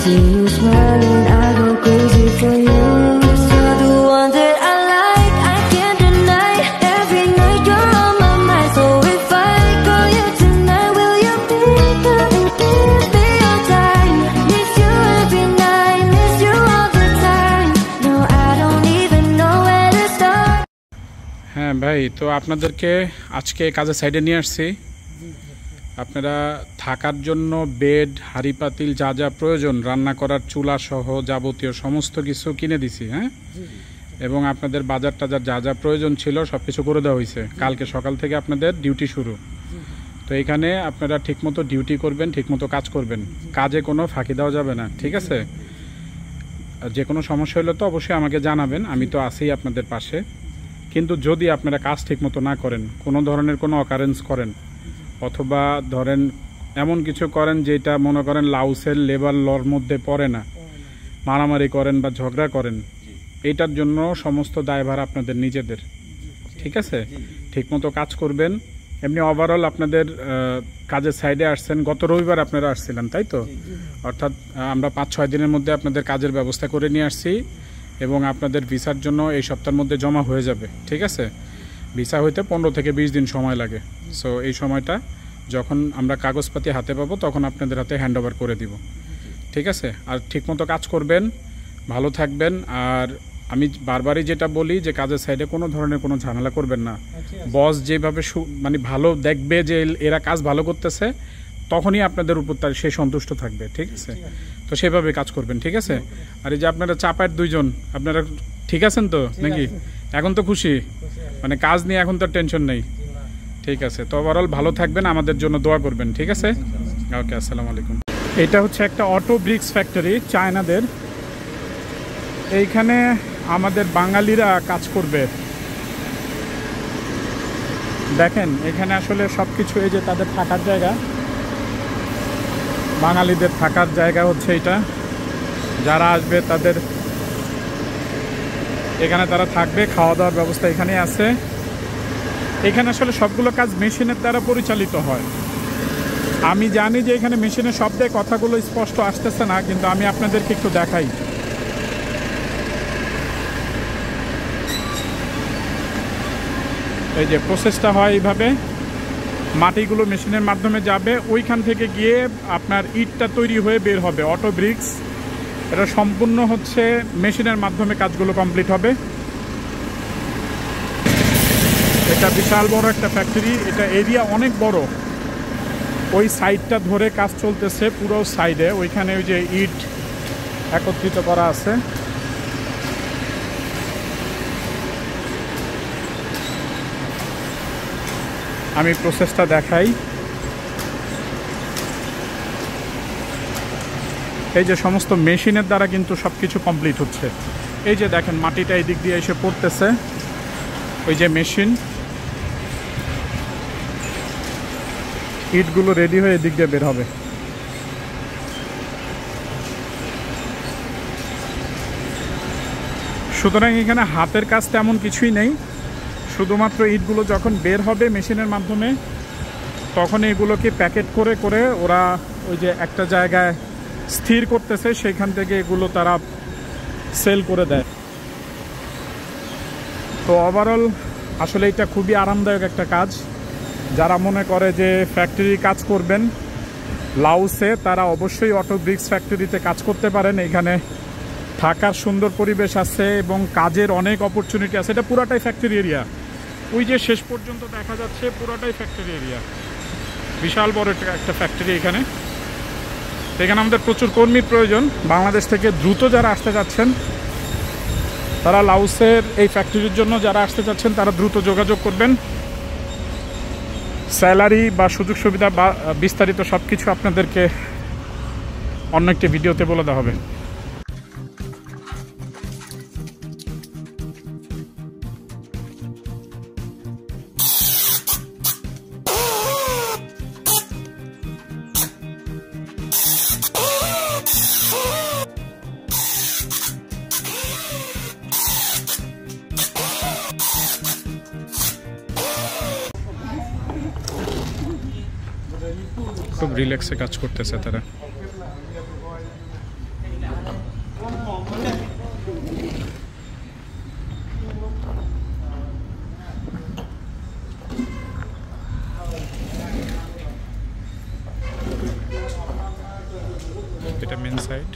see you smiling, I go crazy for you. You're the one that I like, I can't deny. Every night you're on my mind. So if I call you tonight, will you pick up and give me your time? Miss you every night, miss you all the time. No, I don't even know where to start. হ্যাঁ ভাই, তো আপনাদেরকে আজকে কাজের সাইডে নিয়ে আসছি। আপনারা থাকার জন্য বেড, হাঁড়ি পাতিল, যা যা প্রয়োজন, রান্না করার চুলা সহ যাবতীয় সমস্ত কিছু কিনে দিছি। হ্যাঁ, এবং আপনাদের বাজার টাজার যা যা প্রয়োজন ছিল সব কিছু করে দেওয়া হয়েছে। কালকে সকাল থেকে আপনাদের ডিউটি শুরু। তো এখানে আপনারা ঠিকমতো ডিউটি করবেন, ঠিকমতো কাজ করবেন, কাজে কোনো ফাঁকি দেওয়া যাবে না, ঠিক আছে? যে কোনো সমস্যা হলে তো অবশ্যই আমাকে জানাবেন, আমি তো আছি আপনাদের পাশে। কিন্তু যদি আপনারা কাজ ঠিকমতো না করেন, কোনো ধরনের কোনো অকারেন্স করেন, অথবা ধরেন এমন কিছু করেন যেটা মনে করেন লাউসের লেবার লর মধ্যে পড়ে না, মারামারি করেন বা ঝগড়া করেন, এইটার জন্য সমস্ত দায়ভার আপনাদের নিজেদের, ঠিক আছে? ঠিকমতো কাজ করবেন। এমনি ওভারঅল আপনাদের কাজের সাইডে আসছেন, গত রবিবার আপনারা আসছিলেন, তাই তো? অর্থাৎ আমরা 5-6 দিনের মধ্যে আপনাদের কাজের ব্যবস্থা করে নিয়ে আসছি এবং আপনাদের ভিসার জন্য এই সপ্তাহের মধ্যে জমা হয়ে যাবে, ঠিক আছে? ভিসা হইতে 15 থেকে 20 দিন সময় লাগে। সো এই সময়টা যখন আমরা কাগজপাতি হাতে পাবো তখন আপনাদের হাতে হ্যান্ড ওভার করে দিব, ঠিক আছে? আর ঠিকমতো কাজ করবেন, ভালো থাকবেন। আর আমি বারবারই যেটা বলি যে কাজের সাইডে কোনো ধরনের কোনো ঝামেলা করবেন না। বস যেভাবে মানে ভালো দেখবে যে এরা কাজ ভালো করতেছে, তখনই আপনাদের উপর তার সে সন্তুষ্ট থাকবে, ঠিক আছে? তো সেভাবে কাজ করবেন, ঠিক আছে? আর এই যে আপনারা চাপায়ের দুইজন, আপনারা ঠিক আছেন তো নাকি? এখন তো খুশি, মানে কাজ নিয়ে এখন তো টেনশন নেই, ঠিক আছে? তো ওভারঅল ভালো থাকবেন, আমাদের জন্য দোয়া করবেন, ঠিক আছে? ওকে, আসসালামু আলাইকুম। এটা হচ্ছে একটা অটো ব্রিক্স ফ্যাক্টরি, চায়নাদের। এইখানে আমাদের বাঙালিরা কাজ করবে। দেখেন এখানে আসলে সব কিছু, এই যে তাদের থাকার জায়গা, বাঙালিদের থাকার জায়গা হচ্ছে এটা। যারা আসবে তাদের এখানে তারা থাকবে, খাওয়া দাওয়ার ব্যবস্থা এখানে আছে। এখানে আসলে সবগুলো কাজ মেশিনের দ্বারা পরিচালিত হয়। আমি জানি যে এখানে মেশিনের শব্দে কথাগুলো স্পষ্ট আসতেছে না, কিন্তু আমি আপনাদেরকে একটু দেখাই। এই যে প্রসেসটা হয় এইভাবে, মাটিগুলো মেশিনের মাধ্যমে যাবে, ওইখান থেকে গিয়ে আপনার ইটটা তৈরি হয়ে বের হবে, অটো ব্রিক্স। এটা সম্পূর্ণ হচ্ছে মেশিনের মাধ্যমে কাজগুলো কমপ্লিট হবে। এটা বিশাল বড় একটা ফ্যাক্টরি, এটা এরিয়া অনেক বড়। ওই সাইডটা ধরে কাজ চলতেছে, পুরো সাইডে। ওইখানে ওই যে ইট একত্রিত করা আছে। আমি প্রসেসটা দেখাই। এই যে সমস্ত মেশিনের দ্বারা কিন্তু সব কিছু কমপ্লিট হচ্ছে। এই যে দেখেন মাটিটা এই দিক দিয়ে এসে পড়তেছে, ওই যে মেশিন, ইটগুলো রেডি হয়ে এদিক দিয়ে বের হবে। সুতরাং এখানে হাতের কাজ তেমন কিছুই নেই, শুধুমাত্র ইটগুলো যখন বের হবে মেশিনের মাধ্যমে, তখন এগুলোকে প্যাকেট করে করে ওরা ওই যে একটা জায়গায় স্থির করতেছে, সেখান থেকে এগুলো তারা সেল করে দেয়। তো ওভারঅল আসলে এটা খুবই আরামদায়ক একটা কাজ। যারা মনে করে যে ফ্যাক্টরি কাজ করবেন লাউসে, তারা অবশ্যই অটো ব্রিক্স ফ্যাক্টরিতে কাজ করতে পারেন। এখানে থাকার সুন্দর পরিবেশ আছে এবং কাজের অনেক অপরচুনিটি আছে। এটা পুরাটাই ফ্যাক্টরি এরিয়া, ওই যে শেষ পর্যন্ত দেখা যাচ্ছে পুরাটাই ফ্যাক্টরি এরিয়া, বিশাল বড় একটা ফ্যাক্টরি এখানে। এখানে আমাদের প্রচুর কর্মীর প্রয়োজন। বাংলাদেশ থেকে দ্রুত যারা আসতে যাচ্ছেন, তারা লাউসের এই ফ্যাক্টরির জন্য যারা আসতে যাচ্ছেন, তারা দ্রুত যোগাযোগ করবেন। স্যালারি বা সুযোগ সুবিধা বা বিস্তারিত সব কিছু আপনাদেরকে অন্য একটি ভিডিওতে বলে দেওয়া হবে। খুব রিল্যাক্সে কাজ করতেছে তারা। এটা মেন সাইড।